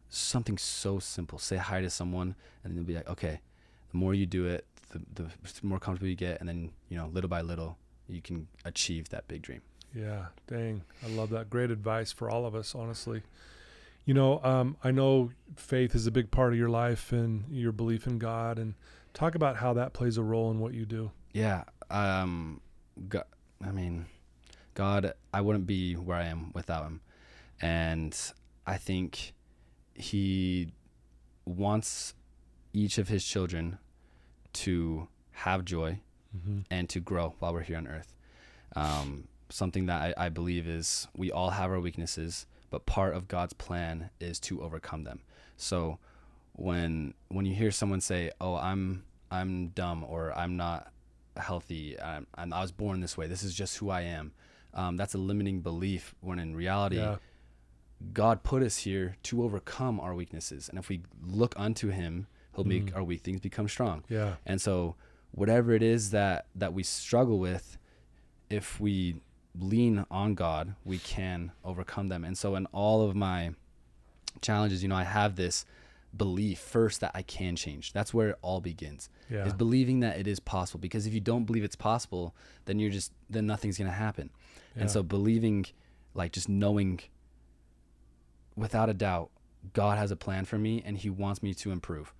Something so simple. Say hi to someone, and then they'll be like, okay, the more you do it, the more comfortable you get, and then, little by little, you can achieve that big dream. Yeah, dang. I love that. Great advice for all of us, honestly. I know faith is a big part of your life and your belief in God, and talk about how that plays a role in what you do. Yeah. God, I wouldn't be where I am without him. And I think he wants each of his children to have joy and to grow while we're here on earth. Something that I believe is we all have our weaknesses, but part of God's plan is to overcome them. So when you hear someone say, oh, I'm dumb, or I'm not healthy, I was born this way, this is just who I am, that's a limiting belief, when in reality, God put us here to overcome our weaknesses. And if we look unto him, he'll make our weak things become strong. Yeah. And so whatever it is that we struggle with, if we lean on God, we can overcome them. And so in all of my challenges, I have this belief first that I can change. That's where it all begins, is believing that it is possible. Because if you don't believe it's possible, then then nothing's going to happen. And so believing, like just knowing without a doubt, God has a plan for me and he wants me to improve.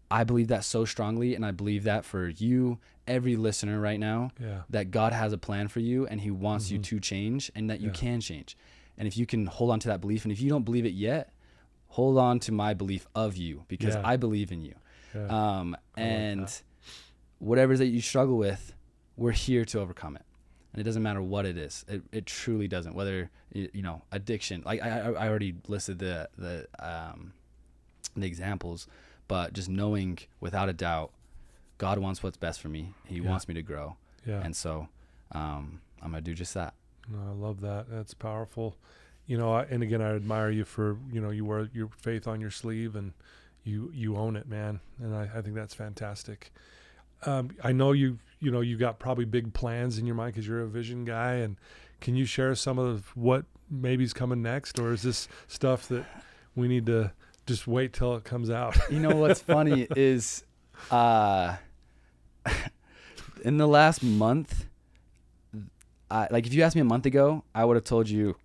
I believe that so strongly, and I believe that for you, every listener right now, that God has a plan for you and he wants you to change, and that you can change. And if you can hold on to that belief, and if you don't believe it yet, hold on to my belief of you, because I believe in you. And whatever that you struggle with, we're here to overcome it. And it doesn't matter what it is. It truly doesn't. Whether, addiction, like I already listed the examples, but just knowing without a doubt, God wants what's best for me. He wants me to grow. And so I'm going to do just that. No, I love that. That's powerful. And again, I admire you for, you wear your faith on your sleeve, and you own it, man. And I think that's fantastic. I know you got probably big plans in your mind because you're a vision guy. And can you share some of what maybe is coming next, or is this stuff that we need to just wait till it comes out? What's funny is, in the last month, if you asked me a month ago, I would have told you,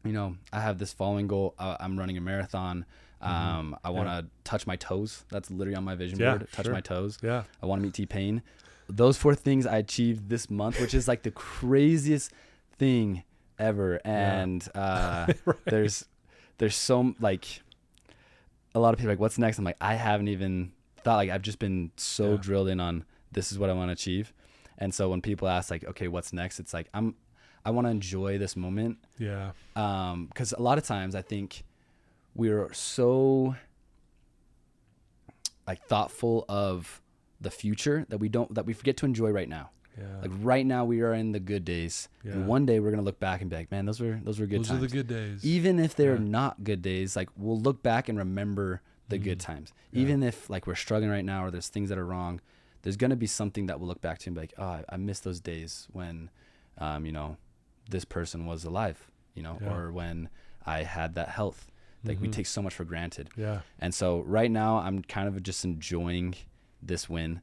I have this following goal. I'm running a marathon. I want to touch my toes. That's literally on my vision board. Touch my toes. I want to meet T-Pain. Those 4 things I achieved this month, which is like the craziest thing ever. And there's so like a lot of people are like, what's next? I'm like, I haven't even thought. Like, I've just been so drilled in on this is what I want to achieve. And so when people ask like, okay, what's next? It's like, I want to enjoy this moment. Because a lot of times I think we're so like thoughtful of the future that we forget to enjoy right now. Like right now we are in the good days, and one day we're gonna look back and be like, man, those were good times. Those are the good days. Even if they're not good days, like we'll look back and remember the good times. Even if like we're struggling right now, or there's things that are wrong, there's gonna be something that we'll look back to and be like, oh, I miss those days when, this person was alive, or when I had that health. Like we take so much for granted. Yeah. And so right now I'm kind of just enjoying this win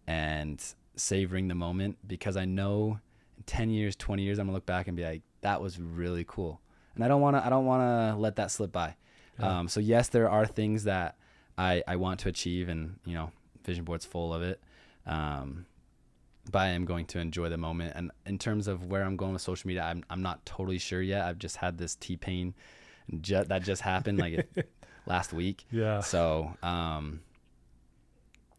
and savoring the moment, because I know in 10 years, 20 years, I'm gonna look back and be like, that was really cool. And I don't want to let that slip by. Yeah. So yes, there are things that I want to achieve, and, you know, vision board's full of it. But I am going to enjoy the moment. And in terms of where I'm going with social media, I'm not totally sure yet. I've just had this T-Pain that just happened last week. Yeah. So,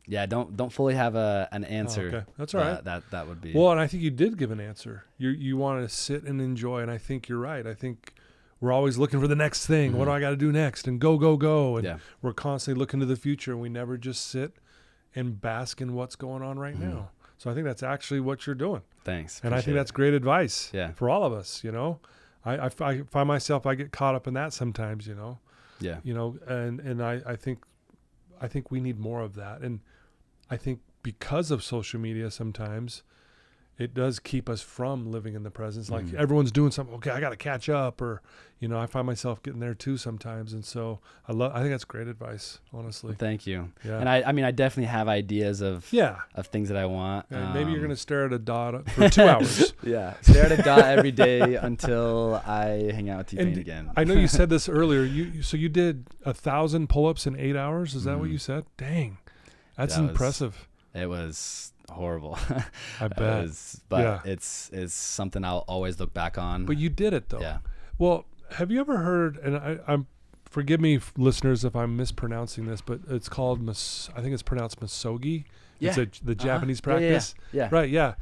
yeah, don't fully have an answer. Oh, okay. That's all right. That would be. Well, and I think you did give an answer. You want to sit and enjoy, and I think you're right. I think we're always looking for the next thing. Mm-hmm. What do I got to do next? And go. And we're constantly looking to the future, and we never just sit and bask in what's going on right now. So I think that's actually what you're doing. Thanks. And I think that's great advice for all of us, you know. I find myself, I get caught up in that sometimes, you know. Yeah. You know, and I think we need more of that. And I think because of social media sometimes it does keep us from living in the presence. Like everyone's doing something. Okay, I got to catch up, or, you know, I find myself getting there too sometimes. And so I think that's great advice, honestly. Well, thank you. Yeah. And I mean, I definitely have ideas of things that I want. And maybe you're going to stare at a dot for 2 hours. Yeah. Stare at a dot every day until I hang out with T-Pain again. I know you said this earlier. So you did 1,000 pull-ups in 8 hours. Is that what you said? Dang. That's impressive. It was horrible. I bet. It's something I'll always look back on. But you did it though. Yeah. Well, have you ever heard, and I'm forgive me listeners if I'm mispronouncing this, but it's called I think it's pronounced misogi. Yeah. It's the Japanese practice. Yeah. Right, yeah.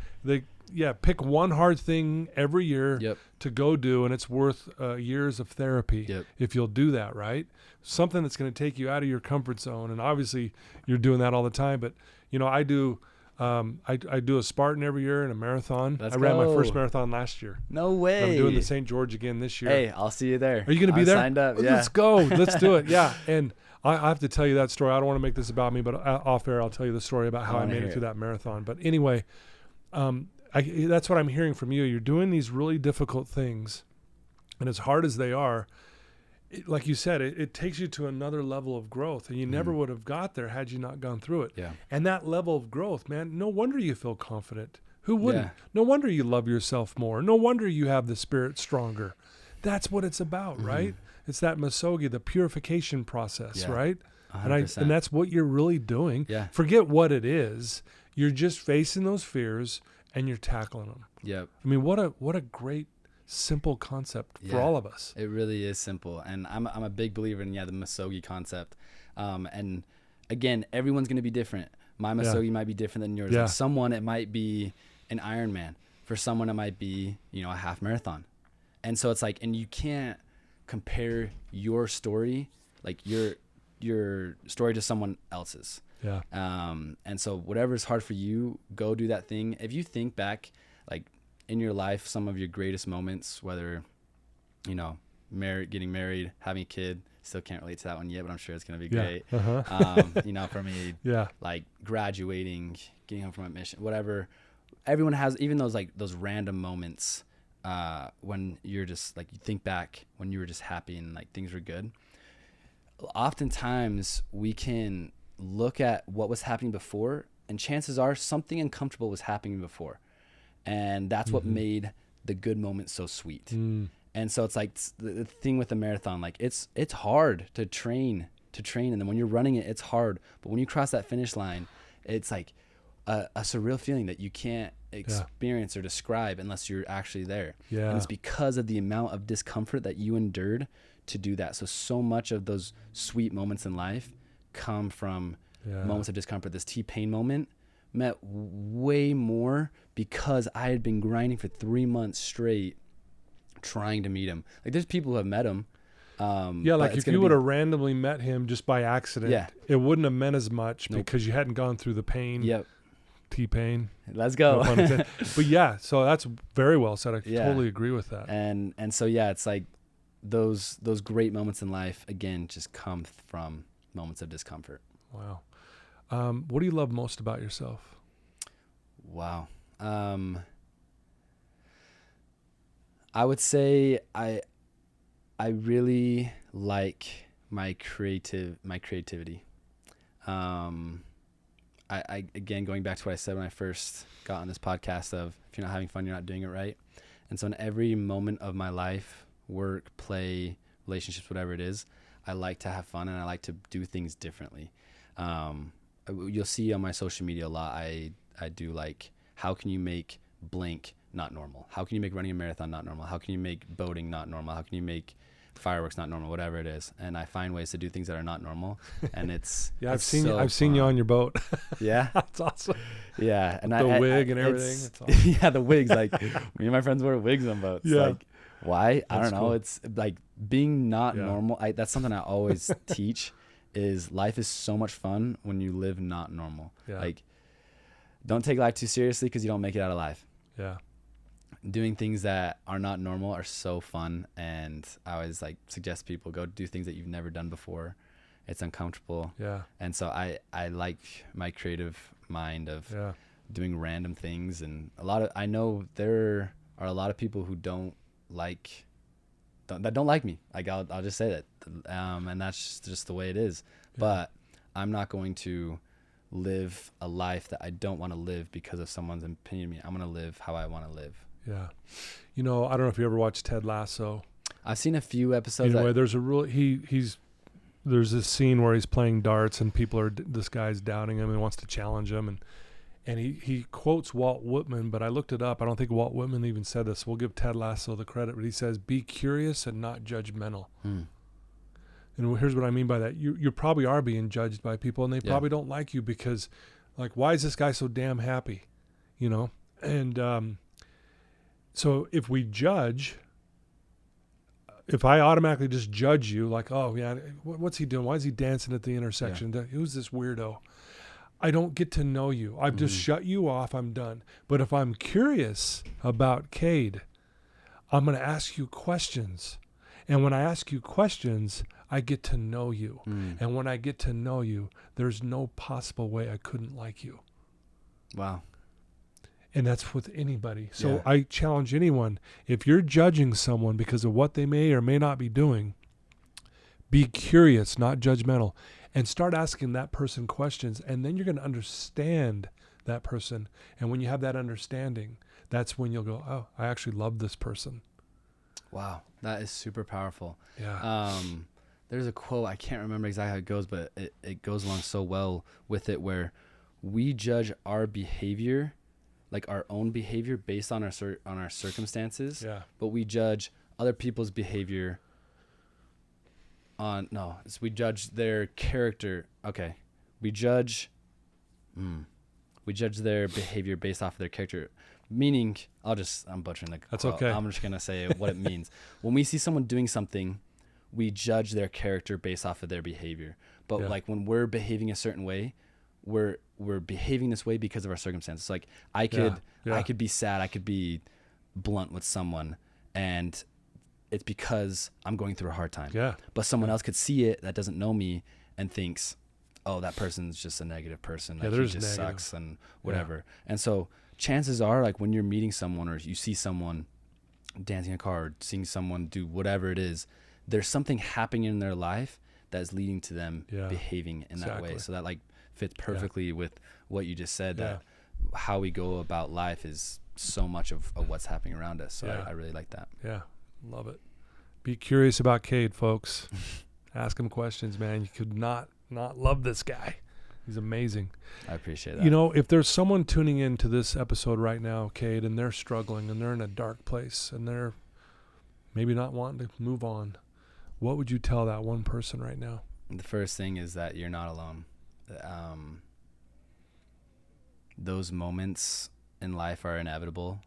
Pick one hard thing every year to go do, and it's worth years of therapy if you'll do that, right? Something that's going to take you out of your comfort zone. And obviously you're doing that all the time, but you know, I do a Spartan every year and a marathon. I ran my first marathon last year. No way. I'm doing the St. George again this year. Hey, I'll see you there. Are you going to be there? Signed up. Yeah. Let's go. Let's do it. Yeah. And I have to tell you that story. I don't want to make this about me, but off air, I'll tell you the story about how I made it through that marathon. But anyway, that's what I'm hearing from you. You're doing these really difficult things, and as hard as they are, like you said, it takes you to another level of growth, and you never would have got there had you not gone through it. Yeah. And that level of growth, man, no wonder you feel confident. Who wouldn't? Yeah. No wonder you love yourself more. No wonder you have the spirit stronger. That's what it's about, right? It's that misogi, the purification process, right? 100%. And that's what you're really doing. Yeah. Forget what it is. You're just facing those fears and you're tackling them. Yep. I mean, what a great simple concept for all of us. It really is simple, and I'm a big believer in the misogi concept. And again, everyone's going to be different. My misogi might be different than yours. Yeah. Like someone, it might be an Ironman. For someone, it might be, you know, a half marathon. And so it's like, and you can't compare your story, like your story, to someone else's. Yeah. And so whatever is hard for you, go do that thing. If you think back, like in your life, some of your greatest moments, whether, you know, getting married, having a kid, still can't relate to that one yet, but I'm sure it's going to be great. You know, for me, like graduating, getting home from my mission, whatever, everyone has, even those random moments, when you're just like, you think back when you were just happy and like things were good. Oftentimes we can look at what was happening before, and chances are something uncomfortable was happening before. And that's what made the good moments so sweet. And so it's like the thing with the marathon, like it's hard to train. And then when you're running it, it's hard. But when you cross that finish line, it's like a surreal feeling that you can't experience or describe unless you're actually there. Yeah. And it's because of the amount of discomfort that you endured to do that. So much of those sweet moments in life come from moments of discomfort. This T-Pain moment meant way more because I had been grinding for 3 months straight trying to meet him. Like there's people who have met him. Like if you would have randomly met him just by accident, it wouldn't have meant as much because you hadn't gone through the pain. Yep. T-Pain. Let's go. No but yeah, so that's very well said. I totally agree with that. And so it's like those great moments in life again just come from moments of discomfort. Wow. What do you love most about yourself? Wow. I would say I I really like my creativity. I again, going back to what I said when I first got on this podcast of, if you're not having fun, you're not doing it right. And so in every moment of my life, work, play, relationships, whatever it is, I like to have fun and I like to do things differently. You'll see on my social media a lot, I do like, how can you make blank not normal? How can you make running a marathon not normal? How can you make boating not normal? How can you make fireworks not normal? Whatever it is. And I find ways to do things that are not normal. And it's yeah, I've seen you on your boat. Yeah. That's awesome. Yeah. And the wig and everything. That's awesome. Yeah, the wigs. Like me and my friends wear wigs on boats. Yeah. Like, why? I don't know. Cool. It's like being not normal. That's something I always teach, is life is so much fun when you live not normal. Yeah. Like, don't take life too seriously because you don't make it out alive. Yeah. Doing things that are not normal are so fun. And I always like suggest people go do things that you've never done before. It's uncomfortable. Yeah. And so I like my creative mind of doing random things. And I know there are a lot of people who don't like me. Like I'll just say that. And that's just the way it is. Yeah. But I'm not going to live a life that I don't want to live because of someone's opinion of me. I'm going to live how I want to live. Yeah. You know, I don't know if you ever watched Ted Lasso. I've seen a few episodes. Anyway, there's a real there's this scene where he's playing darts and this guy's doubting him and wants to challenge him, and he quotes Walt Whitman, but I looked it up. I don't think Walt Whitman even said this. We'll give Ted Lasso the credit, but he says, "Be curious and not judgmental." And here's what I mean by that. You probably are being judged by people, and they probably don't like you because, like, why is this guy so damn happy? You know? And so if we judge, if I automatically just judge you, like, oh, yeah, what's he doing? Why is he dancing at the intersection? Yeah. Who's this weirdo? I don't get to know you. I've just shut you off. I'm done. But if I'm curious about Kade, I'm going to ask you questions. And when I ask you questions, I get to know you. And when I get to know you, there's no possible way I couldn't like you. Wow. And that's with anybody. So I challenge anyone, if you're judging someone because of what they may or may not be doing, be curious, not judgmental, and start asking that person questions. And then you're going to understand that person. And when you have that understanding, that's when you'll go, oh, I actually love this person. Wow. That is super powerful. Yeah. There's a quote, I can't remember exactly how it goes, but it goes along so well with it, where we judge our behavior, like our own behavior, based on our circumstances. Yeah. But we judge other people's behavior we judge their character. Okay. We judge their behavior based off of their character. Meaning, I'm butchering the That's quote. okay. I'm just going to say what it means. When we see someone doing something, we judge their character based off of their behavior. But like when we're behaving a certain way, we're behaving this way because of our circumstances. Like I could be sad, I could be blunt with someone, and it's because I'm going through a hard time. Yeah. But someone else could see it that doesn't know me and thinks, oh, that person's just a negative person. Like he just negative. Sucks and whatever. Yeah. And so chances are, like when you're meeting someone or you see someone dancing a car or seeing someone do whatever it is, there's something happening in their life that is leading to them behaving in that way. So that like fits perfectly with what you just said, that how we go about life is so much of what's happening around us. So I really like that. Yeah. Love it. Be curious about Kade, folks. Ask him questions, man. You could not love this guy. He's amazing. I appreciate that. You know, if there's someone tuning into this episode right now, Kade, and they're struggling and they're in a dark place and they're maybe not wanting to move on, what would you tell that one person right now? The first thing is that you're not alone. Those moments in life are inevitable.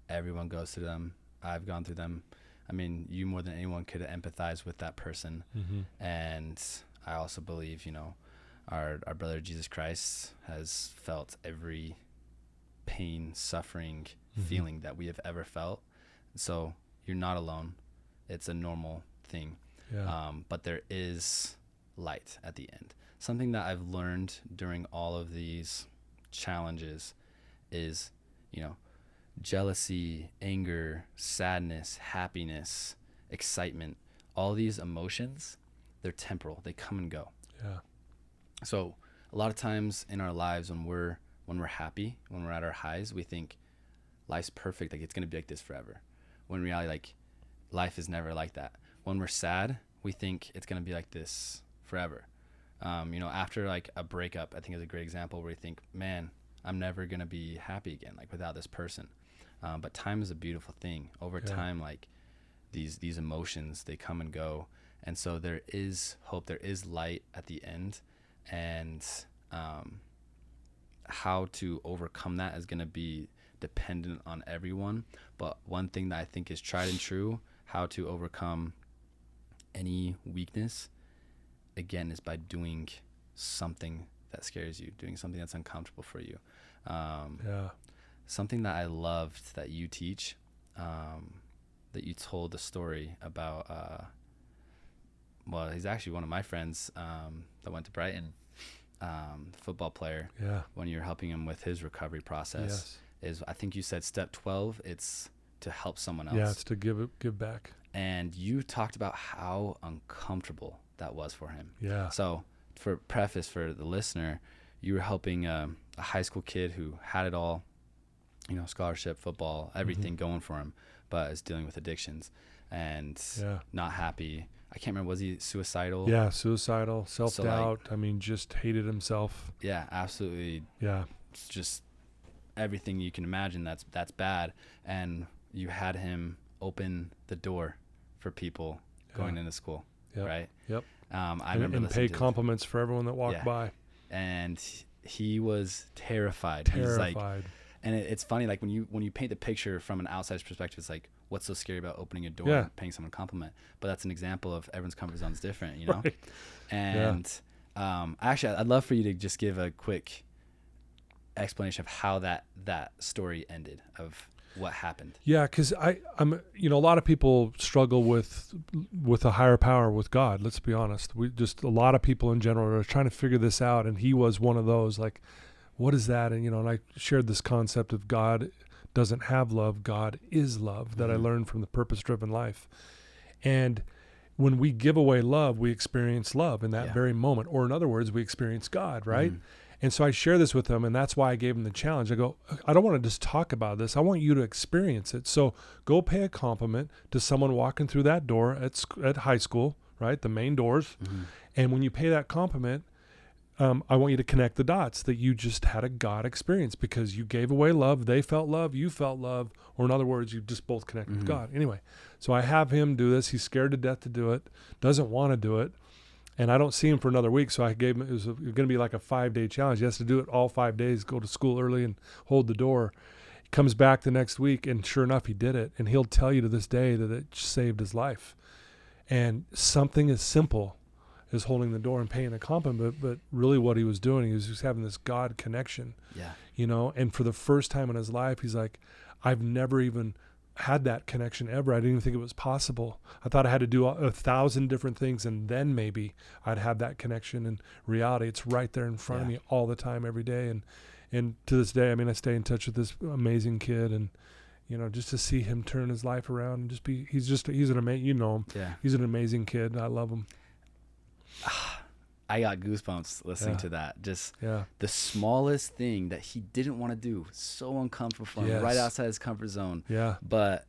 Everyone goes through them. I've gone through them. I mean, you more than anyone could empathize with that person. And I also believe, our brother Jesus Christ has felt every pain, suffering, feeling that we have ever felt. So you're not alone. It's a normal thing. Yeah. But there is light at the end. Something that I've learned during all of these challenges is, jealousy, anger, sadness, happiness, excitement. all these emotions, they're temporal. They come and go. Yeah. So a lot of times in our lives, when we're happy, when we're at our highs, we think life's perfect. Like, it's going to be like this forever. When in reality, like, life is never like that. When we're sad, we think it's going to be like this forever. After like a breakup, I think is a great example where you think, man, I'm never going to be happy again, like without this person. But time is a beautiful thing. Over time, like these emotions, they come and go. And so there is hope, there is light at the end. And how to overcome that is going to be dependent on everyone. But one thing that I think is tried and true, how to overcome any weakness, again, is by doing something that scares you, doing something that's uncomfortable for you. Something that I loved that you teach, that you told the story about, he's actually one of my friends that went to Brighton, football player. Yeah. When you're helping him with his recovery process, is, I think you said step 12, it's to help someone else. Yeah, it's to give back. And you talked about how uncomfortable that was for him. Yeah. So for preface for the listener, you were helping a high school kid who had it all, scholarship, football, everything going for him, but is dealing with addictions and not happy. I can't remember, was he suicidal? Yeah, suicidal, self-doubt. So just hated himself. Yeah, absolutely. Yeah. It's just everything you can imagine that's bad. And you had him open the door for people going into school, right? Yep. I remember and pay compliments for everyone that walked by. And he was terrified. He's like, and it's funny, like when you paint the picture from an outsider's perspective, it's like, what's so scary about opening a door and paying someone a compliment? But that's an example of everyone's comfort zone is different, Right. And actually, I'd love for you to just give a quick explanation of how that story ended, of what happened. Yeah, because I'm a lot of people struggle with a higher power, with God. Let's be honest. A lot of people in general are trying to figure this out, and he was one of those. Like, what is that? And and I shared this concept of God doesn't have love, God is love, that I learned from the Purpose-Driven Life. And when we give away love, we experience love in that very moment, or in other words, we experience God, right? And so I share this with them, and that's why I gave them the challenge. I go, I don't want to just talk about this. I want you to experience it. So go pay a compliment to someone walking through that door at high school, right? The main doors. And when you pay that compliment, I want you to connect the dots that you just had a God experience because you gave away love. They felt love. You felt love. Or in other words, you just both connected with God. Anyway, so I have him do this. He's scared to death to do it, doesn't want to do it. And I don't see him for another week. So I gave him, it was going to be like a 5-day challenge. He has to do it all 5 days, go to school early and hold the door. He comes back the next week, and sure enough, he did it. And he'll tell you to this day that it saved his life. And something as simple as holding the door and paying a compliment, but really what he was doing, he was just having this God connection. And for the first time in his life, he's like, I've never even had that connection ever. I didn't even think it was possible. I thought I had to do 1,000 different things, and then maybe I'd have that connection. In reality, it's right there in front of me all the time, every day. And to this day, I stay in touch with this amazing kid, and just to see him turn his life around and just be, he's an amazing, him. Yeah. He's an amazing kid. I love him. I got goosebumps listening to that. Just the smallest thing that he didn't want to do, so uncomfortable for him, right outside his comfort zone. Yeah. But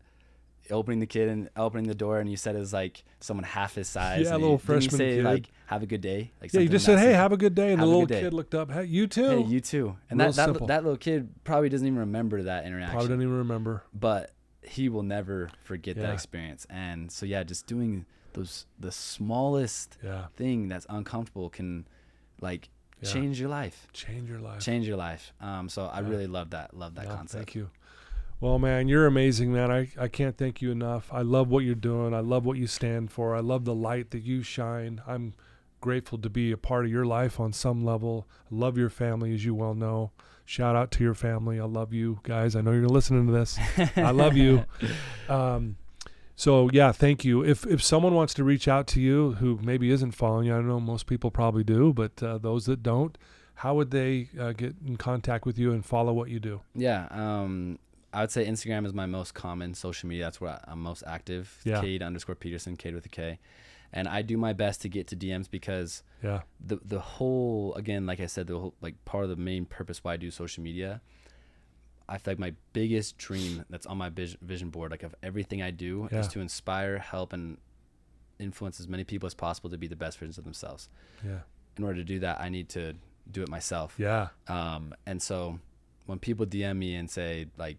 opening the door, and you said it was like someone half his size. Yeah, a little freshman kid. kid. Like, have a good day. Like, you just said, hey, have a good day. And the little kid looked up, hey, you too. Hey, you too. And that little kid probably doesn't even remember that interaction. Probably doesn't even remember. But he will never forget that experience. And so, just doing the smallest thing that's uncomfortable can change your life. Change your life. So I really love that concept. Thank you. Well, man, you're amazing, man. I can't thank you enough. I love what you're doing. I love what you stand for. I love the light that you shine. I'm grateful to be a part of your life on some level. I love your family, as you well know. Shout out to your family. I love you guys. I know you're listening to this. I love you. So thank you. If someone wants to reach out to you who maybe isn't following you, I know most people probably do, but those that don't, how would they get in contact with you and follow what you do? I would say Instagram is my most common social media. That's where I'm most active. Kade_Peterson, Kade with a K. And I do my best to get to DMs because the whole, again, like I said, the whole, like part of the main purpose why I do social media, I feel like my biggest dream that's on my vision board, like of everything I do, is to inspire, help, and influence as many people as possible to be the best versions of themselves. Yeah. In order to do that, I need to do it myself. Yeah. And so when people DM me and say like,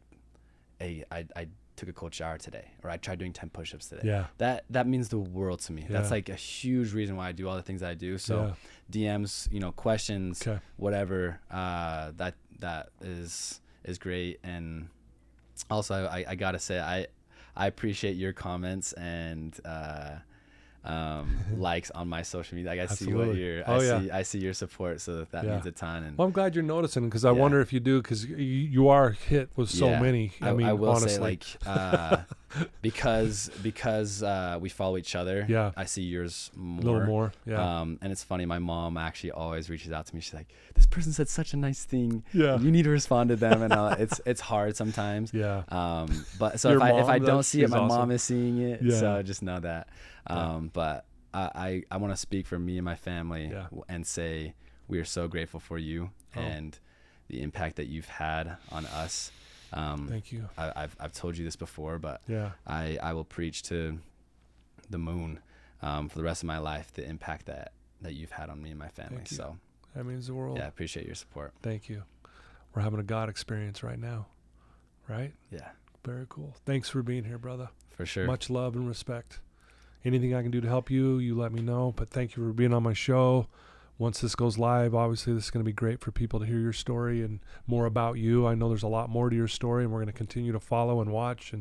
hey, I took a cold shower today, or I tried doing 10 push-ups today. Yeah. That means the world to me. Yeah. That's like a huge reason why I do all the things I do. So DMs, questions, whatever, that is great. And also I gotta say, I appreciate your comments and likes on my social media. Like I Absolutely. see what I see your support, so that means a ton. And well, I'm glad you're noticing, because I wonder if you do, because you are hit with so many. I mean, I will honestly. say, like, because we follow each other. Yeah, I see yours more. A little more. Yeah. And it's funny. My mom actually always reaches out to me. She's like, "This person said such a nice thing. Yeah, you need to respond to them." And it's hard sometimes. Yeah. But so if I don't see it, my mom is seeing it. Yeah. So just know that. But I want to speak for me and my family and say we are so grateful for you and the impact that you've had on us. Thank you. I've told you this before, but I will preach to the moon for the rest of my life the impact that you've had on me and my family. So that means the world. Yeah, I appreciate your support. Thank you. We're having a God experience right now, right? Yeah. Very cool. Thanks for being here, brother. For sure. Much love and respect. Anything I can do to help you, you let me know. But thank you for being on my show. Once this goes live, obviously this is going to be great for people to hear your story and more about you. I know there's a lot more to your story, and we're going to continue to follow and watch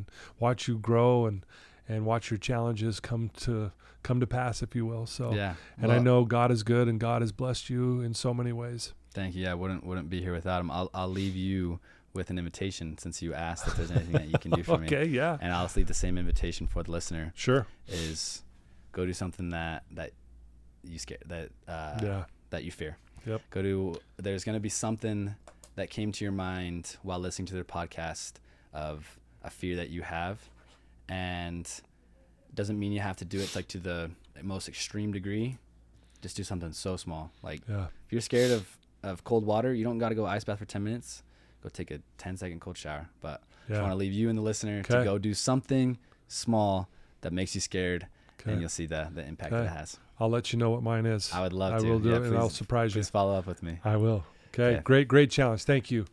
you grow and watch your challenges come to pass, if you will. So I know God is good, and God has blessed you in so many ways. Thank you. Yeah, wouldn't be here without him. I'll leave you with an invitation, since you asked if there's anything that you can do for me. Okay, yeah. And I'll leave the same invitation for the listener. Sure. Is go do something that you that you fear. Yep. There's going to be something that came to your mind while listening to their podcast of a fear that you have, and doesn't mean you have to do it like to the most extreme degree. Just do something so small. Like if you're scared of cold water, you don't got to go ice bath for 10 minutes. Go take a 10-second cold shower. But I want to leave you and the listener to go do something small that makes you scared, and you'll see the impact that it has. I'll let you know what mine is. I would love to. I will do it, and I'll surprise you. Please follow up with me. I will. Okay. Great challenge. Thank you.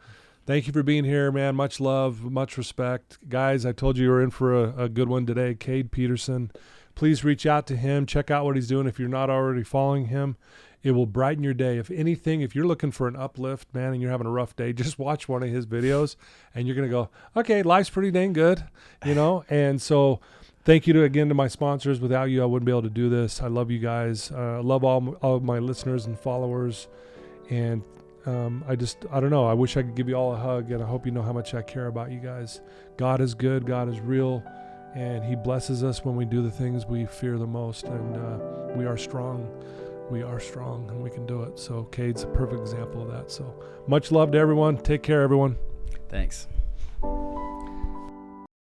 Thank you for being here, man. Much love, much respect. Guys, I told you were in for a good one today. Kade Peterson. Please reach out to him. Check out what he's doing if you're not already following him. It will brighten your day. If anything, if you're looking for an uplift, man, and you're having a rough day, just watch one of his videos, and you're going to go, okay, life's pretty dang good, And so thank you again to my sponsors. Without you, I wouldn't be able to do this. I love you guys. I love all of my listeners and followers. And I don't know. I wish I could give you all a hug, and I hope you know how much I care about you guys. God is good. God is real. And he blesses us when we do the things we fear the most. And we are strong. We are strong, and we can do it. So Kade's a perfect example of that. So much love to everyone. Take care, everyone. Thanks.